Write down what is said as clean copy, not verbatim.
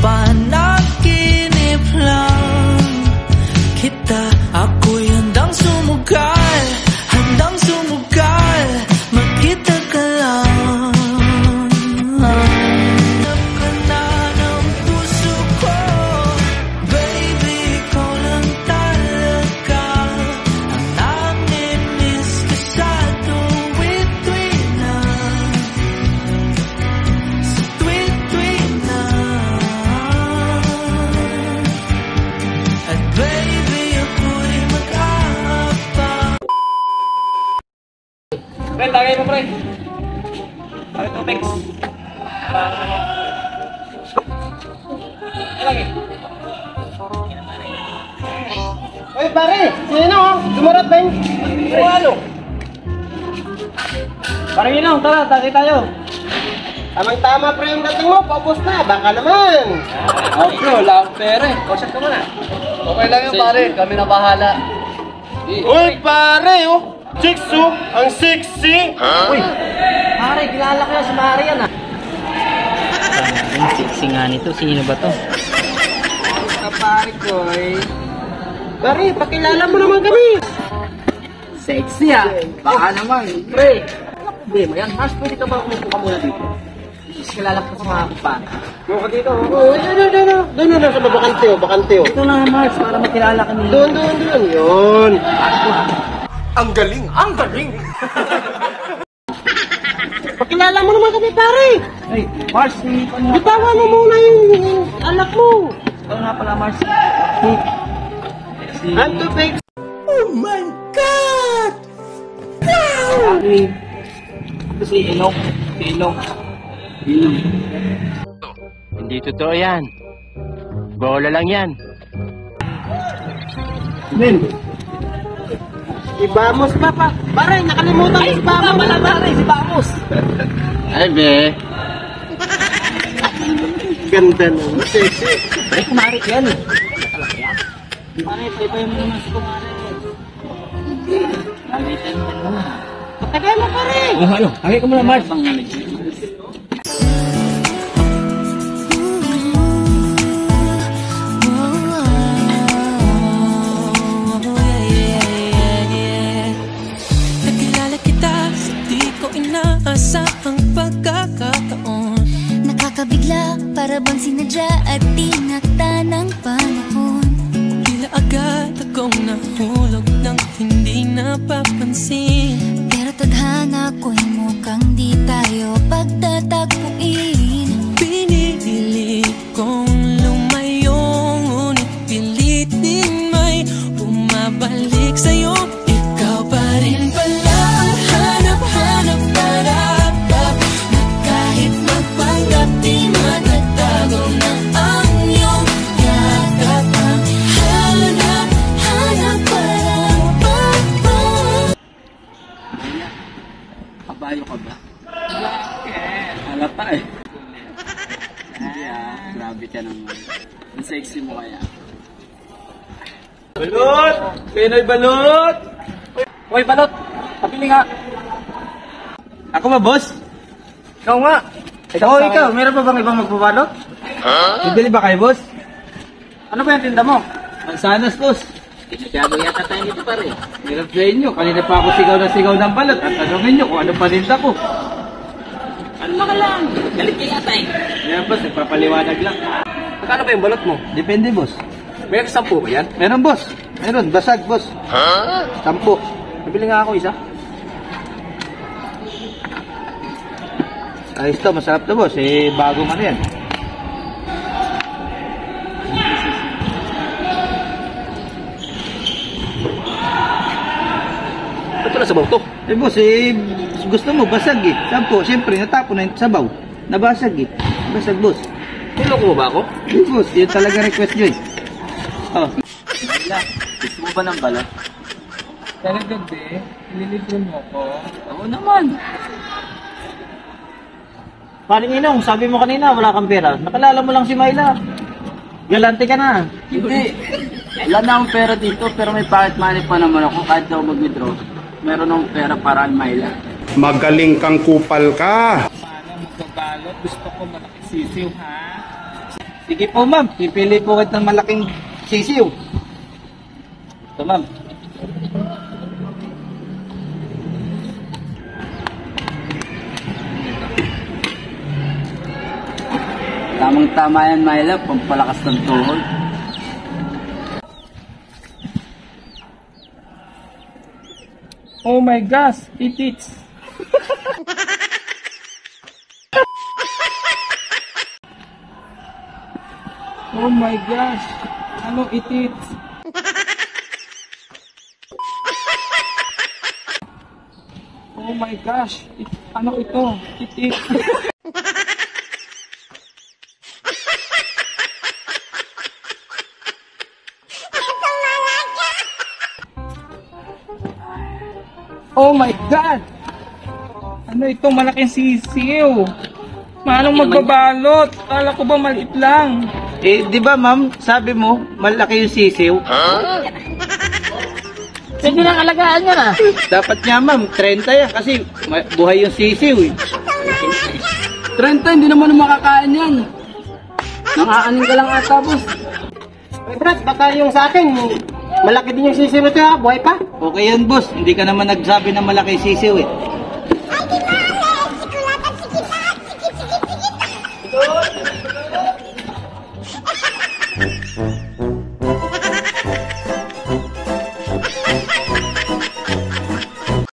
panaginip lang kita. Ako'y handang sumugal, magkita ka lang. Hanap ka na ng puso ko, baby, ikaw lang talaga ang namimis ka sa tuwid-tuwid na, sa tuwid-tuwid na. At baby, ako'y mag-aabang. Pre, tagay mo, pre. Tagay to, Pex. Lagi. Oy pare, sino oh? Dumarat ba yun? Ano? Parang yun lang, tara, tagay tayo. Tamang-tama pre yung dating mo, paubos na, baka naman. Oh, bro, wala akong pera eh. Kausap ka muna. Okay lang yun pare, kami na bahala. Uy pare oh, chicks oh, ang sexy. Uy, pare, kilala ko yan si Marian ah. Ang sexy nga nito, sino ba to? Pare ko eh. Pare, pakilala mo naman kami. Sexy ah. Baka naman. Pre, ano problema yan? Mas pwede ka ba umupo ka muna dito? Kilala ko sa mga kupana. Muka dito. Oh, doon na sa bakante oh. Ito lang Mars, para makilala ka nila. Doon, yun. Ang galing! Pakilala mo naman kami pare. Hey, Mars, Bitawan mo muna yung anak mo. ito nga pala Mars. Si... I'm too big. Oh my God! Ito si Inong. Hindi totoo yan. Bola lang yan. Ben. Ibamos pa. Pare, nakalimutan ko si Bamos. Pala pare, si Bamos. Ay, be. Ganda naman, sexy. Ay, kumari yan. Pare, pwede mo naman si kumari. Nalitan mo naman. Patagay mo pare. Oh, ano? Tagay ka muna, Mars. Nakilala kita sa di ko inaasahang pagkakataon. Nakakabigla, para bang sinadya at tinakta ng panahon. Tila agad akong nahulog nang hindi napapansin. Pero tadhana ko'y mukhang di tayo pagtatagpuin. Pinili kong lumayo, ngunit pilit din may bumabalik sa'yo. Ikaw pa rin pala ang hanap-hanap para na kahit magpanggap di matatago na ang iyong yakap. Ang hanap-hanap para Kabayo ka ba? Halata eh. Hindi ah, grabe ka naman. Ang sexy mo kaya. Balot! Pinoy balot! Hoy balot! Pabili nga! Ako ba boss? Ikaw nga! Ikaw, meron pa bang ibang magbabalot? Bibili ba kayo boss? Ano ba yung tinda mo? Mansanas boss! Masyado yata tayo dito pare. Meron sa inyo. Kanina pa ako sigaw ng balot. At tanongin nyo kung ano paninda ko. Ano ka lang? Galit kayo yata eh. Yan boss, nagpapaliwanag lang. Magkano ba yung balot mo? Depende boss. Meron 10 ba yan? Meron boss. Meron, basag boss. 10. Bibili nga ako isa. Ayos to, masarap to boss. Eh, bago man yan. Ito na sabaw to. Eh boss, eh, gusto mo basag eh. 10, siyempre natapon na yung sabaw. Nabasag eh. Basag boss. Niloko mo ba ako? Eh boss, yun talaga request nyo eh. Oh. Gusto mo ba ng balot? Talaga be, ililibre mo ko. Oo naman. Paring Inong, sabi mo kanina wala kang pera. Nakalala mo lang si Myla. Galante ka na. Hindi. Wala na akong pera dito, pero may pocket money pa naman ako kahit daw mag-withdraw. Meron akong pera para ang Myla. Magaling kang kupal ka. Paano magbabalot? Gusto ko malaki sisiw, ha? Sige po, ma'am. Pipili po kita ng malaking sisiw. Ito, ma'am. Tamang-tama yan, my love. Pampalakas ng tuhod. Oh my gosh, it. Oh my gosh, ano it? Oh my gosh, ano ito? It. Oh my God! Ano ito? Malaking sisiw. Manong magbabalot? Kala ko ba maliit lang? Eh, di ba, ma'am? Sabi mo, malaki yung sisiw. Sige lang alagaan nyo na. Dapat nga, ma'am, 30 yan kasi buhay yung sisiw eh. 30, hindi naman makakain yan. Nakaanin ka lang ata, boss. Uy, Brad, baka yung sa akin, malaki din yung sisiw nito ha, buhay pa. Okay yan, boss. Hindi ka naman nagsabi na malaki sisiw eh.